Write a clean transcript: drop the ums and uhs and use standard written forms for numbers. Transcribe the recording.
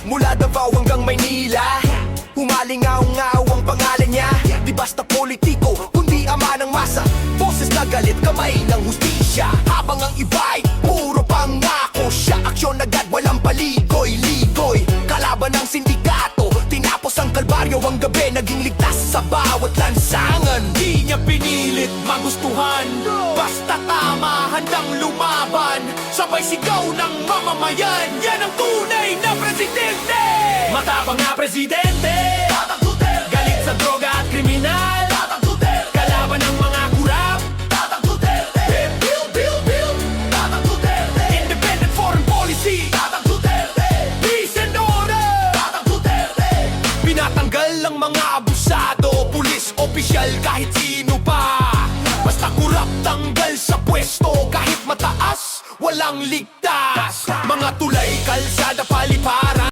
mula Davao hanggang Maynila. Humalingaw-ngaw ang pangalan niya. Di basta politiko, kundi ama ng masa. Boses na galit, kamay ng hustisya. Habang ang iba'y puro pangako, siya aksyon agad, walang paligoy-ligoy. Kalaban ng sindikato, tinapos ang kalbaryo. Ang gabi, naging ligtas sa bawat lansangan. Di niya pinilit magustuhan, basta tama, handang lumaban. Sabay sigaw ng mamamayan, yan ang tunay na presidente. Matapang na presidente, Tatang Duterte. Galit sa droga at kriminal, Tatang Duterte. Kalaban ng mga kurap, Tatang Duterte. Build, build, build, Tatang Duterte. Independent foreign policy, Tatang Duterte. Peace and order, Tatang Duterte. Pinatanggal ang mga abusado, pulis, opisyal, kahit sino pa. Basta kurap, tanggal sa pwesto, kahit mataas, walang ligtas. Mga tulay, kalsada, paliparan,